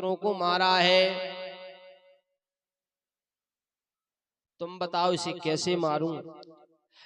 पुत्रों को मारा है, तुम बताओ इसे कैसे मारूं?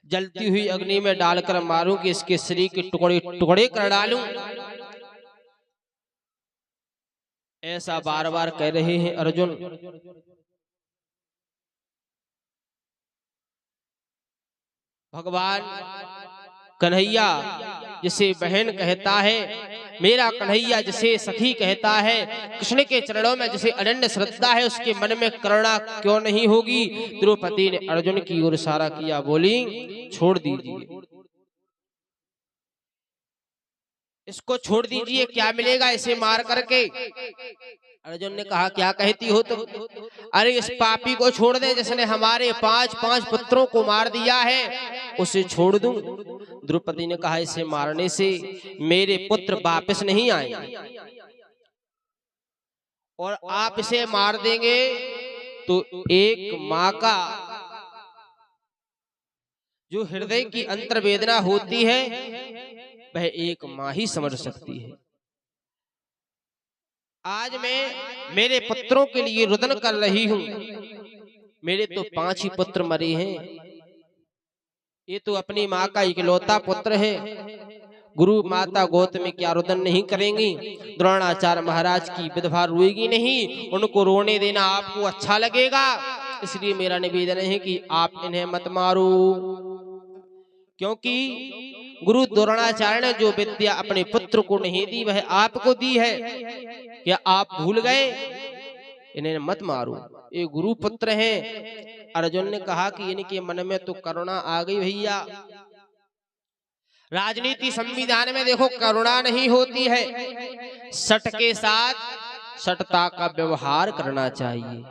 जलती हुई अग्नि में डालकर मारूं कि इसके शरीर के टुकड़े टुकड़े कर डालूं? ऐसा बार बार कह रहे हैं अर्जुन। भगवान कन्हैया जिसे बहन कहता है, मेरा कन्हैया जिसे सखी कहता है, कृष्ण के चरणों में जिसे अनन्य श्रद्धा है, उसके मन में करुणा क्यों नहीं होगी? द्रौपदी ने अर्जुन की ओर इशारा किया, बोली छोड़ दीजिए, इसको छोड़ दीजिए, क्या मिलेगा इसे मार करके? अर्जुन ने कहा, क्या कहती हो तुम? अरे इस पापी को छोड़ दे जिसने हमारे 5 पुत्रों को मार दिया है, उसे छोड़ दूं? द्रौपदी ने कहा, इसे मारने से मेरे पुत्र वापस नहीं आएंगे, और आप इसे मार देंगे तो एक माँ का जो हृदय की अंतर्वेदना होती है वह एक माँ ही समझ सकती है। आज मैं मेरे पुत्रों के लिए रुदन कर रही हूं, मेरे तो 5 ही पुत्र मरे हैं, ये तो अपनी माँ का इकलौता पुत्र है, गुरु माता गौतमी क्या रुदन नहीं करेंगी? द्रोणाचार्य महाराज की विधवा रोएगी नहीं? उनको रोने देना आपको अच्छा लगेगा? इसलिए मेरा निवेदन है कि आप इन्हें मत मारो, क्योंकि गुरु द्रोणाचार्य ने जो विद्या अपने पुत्र को नहीं दी वह आपको दी है, क्या आप भूल गए? इन्हें मत मारो, ये गुरु पुत्र हैं। अर्जुन ने कहा कि इनके मन में तो करुणा आ गई भैया। राजनीति संविधान में देखो करुणा नहीं होती है, सट के साथ सटता का व्यवहार करना चाहिए।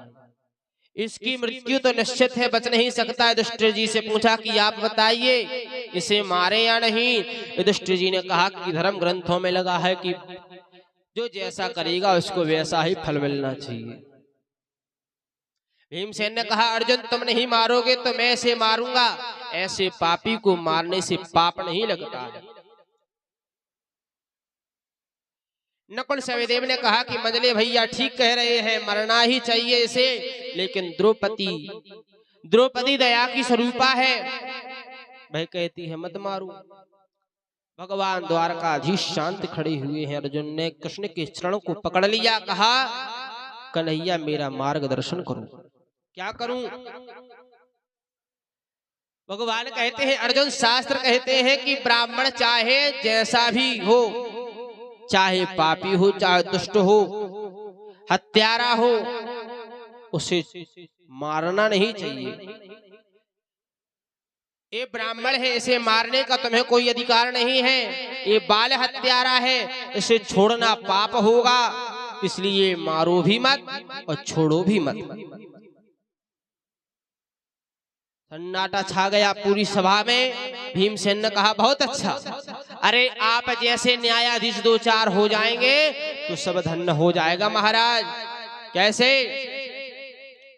इसकी मृत्यु तो निश्चित है, बच नहीं सकता। युधिष्ठिर जी से पूछा कि आप बताइए इसे मारे या नहीं? युधिष्ठिर जी ने कहा कि धर्म ग्रंथों में लगा है कि जो जैसा करेगा उसको वैसा ही फल मिलना चाहिए। भीमसेन ने कहा, अर्जुन तुम नहीं मारोगे तो मैं इसे मारूंगा, ऐसे पापी को मारने से पाप नहीं लगता है। नकुल सहदेव ने कहा कि मंजले भैया ठीक कह रहे हैं, मरना ही चाहिए इसे, लेकिन द्रौपदी दया की स्वरूपा है, वह कहती है मत मारो। भगवान द्वारकाधीश शांत खड़े हुए हैं। अर्जुन ने कृष्ण के चरण को पकड़ लिया, कहा कन्हैया मेरा मार्गदर्शन करो, क्या करूं? भगवान कहते हैं, अर्जुन शास्त्र कहते हैं कि ब्राह्मण चाहे जैसा भी हो, चाहे पापी हो, चाहे दुष्ट हो, हत्यारा हो, उसे मारना नहीं चाहिए। ये ब्राह्मण है, इसे मारने का तुम्हें कोई अधिकार नहीं है, ये बाल हत्यारा है, इसे छोड़ना पाप होगा, इसलिए मारो भी मत और छोड़ो भी मत। सन्नाटा छा गया पूरी सभा में। भीमसेन ने कहा, बहुत अच्छा, अरे आप जैसे न्यायाधीश 2-4 हो जाएंगे तो सब धन्य हो जाएगा महाराज। कैसे?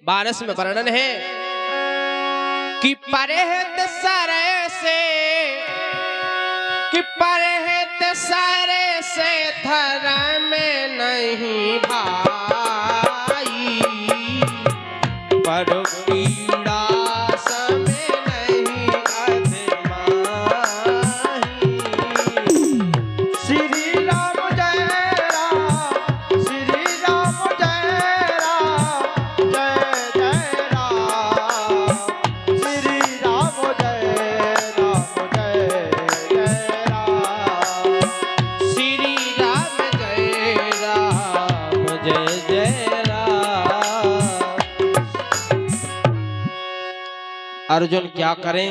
मानस में वर्णन है कि परहेत सरे से, कि परहेत सरे से धर्म में नहीं भाई, पर पीड़ा अर्जुन क्या करें?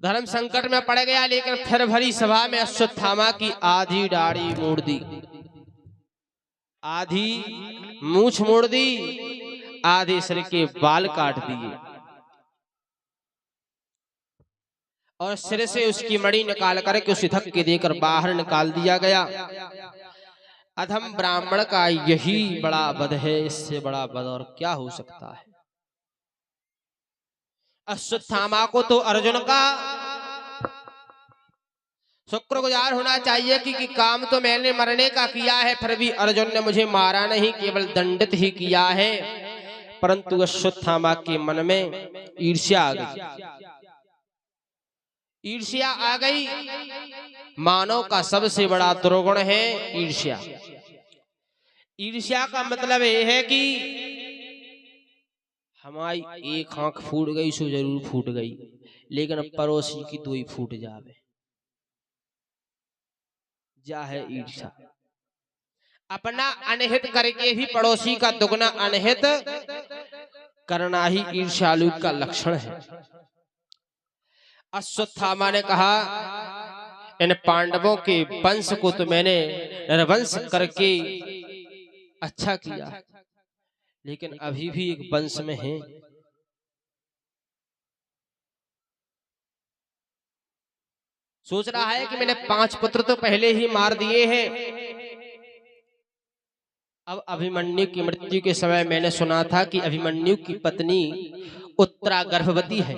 धर्म संकट में पड़ गया, लेकिन फिर भरी सभा में अश्वत्थामा की आधी दाढ़ी मोड़ दी, आधी मूछ मोड़ दी, आधे सिर के बाल काट दिए और सिर से उसकी मणि निकाल करके उसे धक्के देकर बाहर निकाल दिया गया। अधम ब्राह्मण का यही बड़ा वध है, इससे बड़ा वध और क्या हो सकता है? अश्वत्थामा को तो अर्जुन का शुक्रगुजार होना चाहिए कि काम तो मैंने मरने का किया है, फिर भी अर्जुन ने मुझे मारा नहीं, केवल दंडित ही किया है। परंतु अश्वत्थामा के मन में ईर्ष्या आ गई। ईर्ष्या आ गई। मानव का सबसे बड़ा दुर्गुण है ईर्ष्या। ईर्ष्या का मतलब यह है कि हमारी एक आंख फूट गई सो जरूर फूट गई, लेकिन पड़ोसी की दो ही फूट जावे, जा है ईर्ष्या। अपना अनहित करके भी पड़ोसी का दुगना अनहित करना ही ईर्ष्यालु का लक्षण है। अश्वत्थामा ने कहा, इन पांडवों के वंश को तो मैंने निर्वंश करके अच्छा किया, लेकिन अभी भी एक वंश में है। सोच रहा है कि मैंने 5 पुत्र तो पहले ही मार दिए हैं। अब अभिमन्यु की मृत्यु के समय मैंने सुना था कि अभिमन्यु की पत्नी उत्तरा गर्भवती है।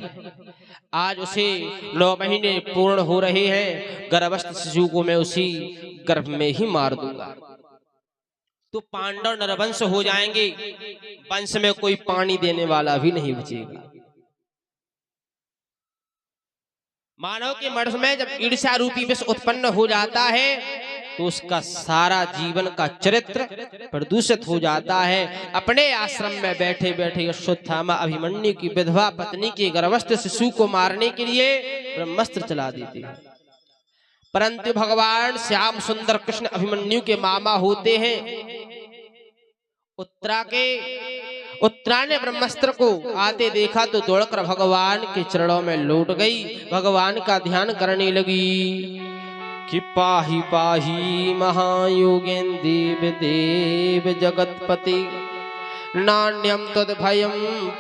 आज उसे 9 महीने पूर्ण हो रहे हैं। गर्भस्थ शिशु को मैं उसी गर्भ में ही मार दूंगा, तो पांडव नरवंश हो जाएंगे। वंश में कोई पानी देने वाला भी नहीं बचेगा। मानव के मन में जब ईर्ष्या रूपी विष उत्पन्न हो जाता है तो उसका सारा जीवन का चरित्र प्रदूषित हो जाता है। अपने आश्रम में बैठे बैठे अश्वत्थामा अभिमन्यु की विधवा पत्नी के गर्भस्थ शिशु को मारने के लिए ब्रह्मास्त्र चला देते हैं। परंतु भगवान श्याम सुंदर कृष्ण अभिमन्यु के मामा होते हैं। उत्तरा ने ब्रह्मास्त्र को आते देखा तो दौड़कर भगवान के चरणों में लौट गई। भगवान का ध्यान करने लगी कि पाहि पाहि महायोगेन देव देव जगतपति, नान्यम तद भयम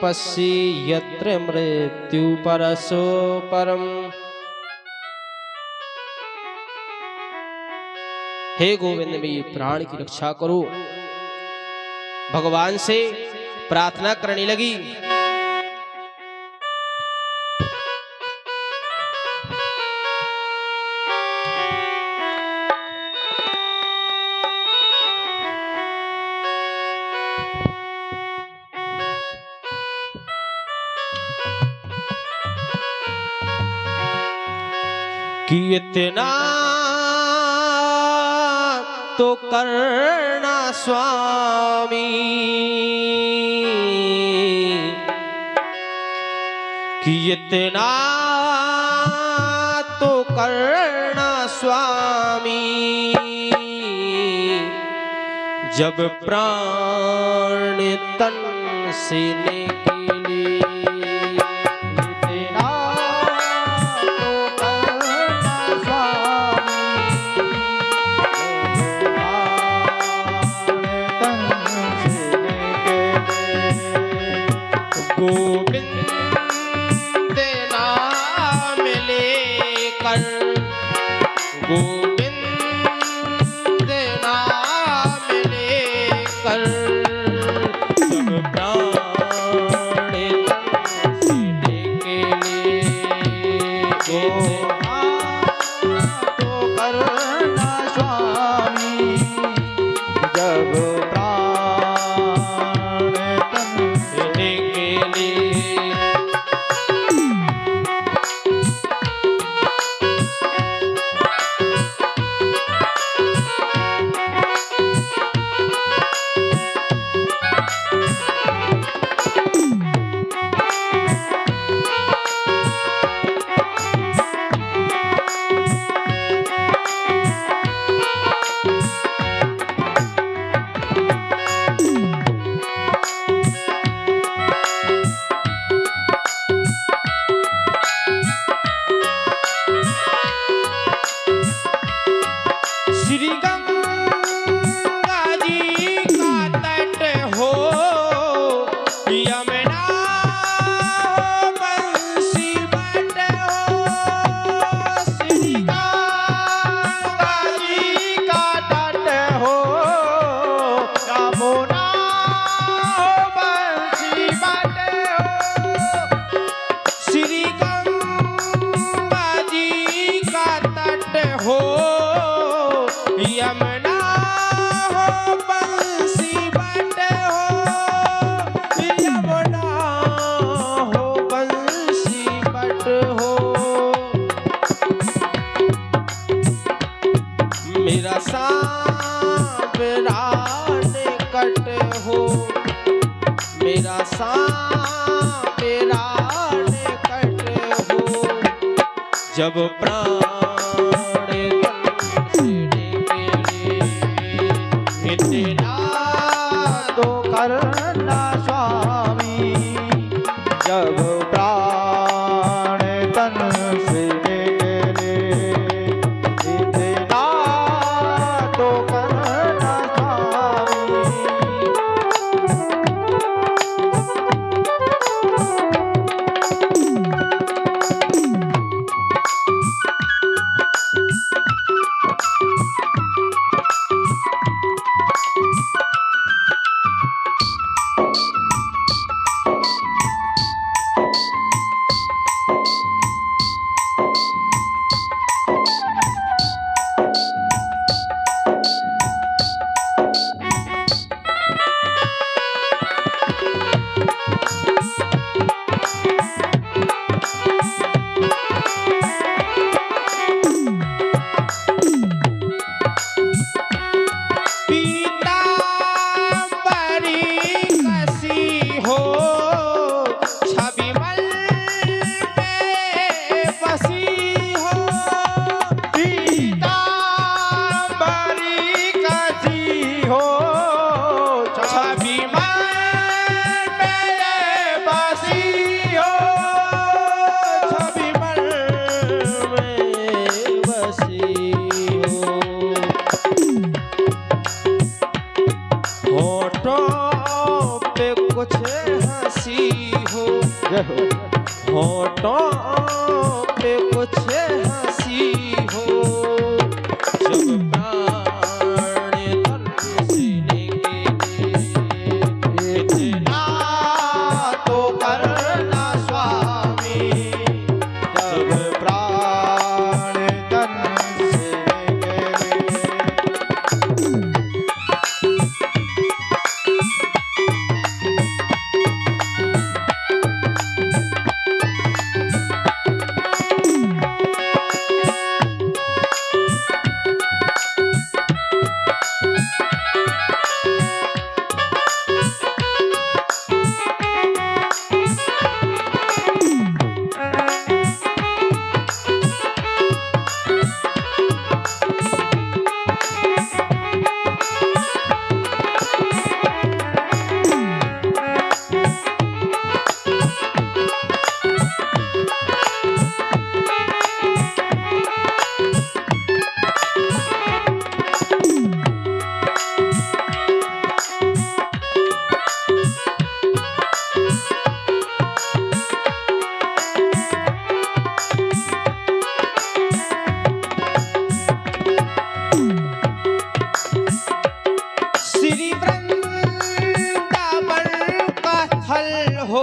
पश्ये यत्र मृत्यु परसो परम। हे गोविंद, मेरे प्राण की रक्षा करो। भगवान से प्रार्थना करने लगी। कि इतना तो करना स्वामी, कि इतना तो करना स्वामी, जब प्राण तन से निकले। इतना तो करना स्वामी, गोविंद नाम लेकर, गोविंद नाम लेकर, सब प्राण निकट हो, मेरा सांप निकट हो, जब प्राण तन से निकले, इतना तो करना स्वामी, जब प्राण तन से निकले, इतना तो करना स्वामी। होठों पे कुछ हंसी हो, जब प्राण तन से निकले, इतना तो करना स्वामी, जब प्राण तन से निकले। हो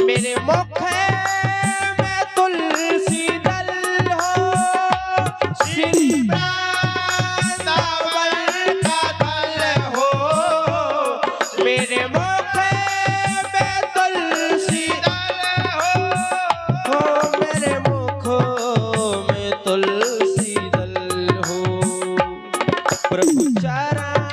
मेरे मुख में तुलसी दल हो, श्री वृंदावन का फल हो, मेरे मुख में तुलसी दल हो, मेरे मुख में तुलसी दल हो, प्रभु चरण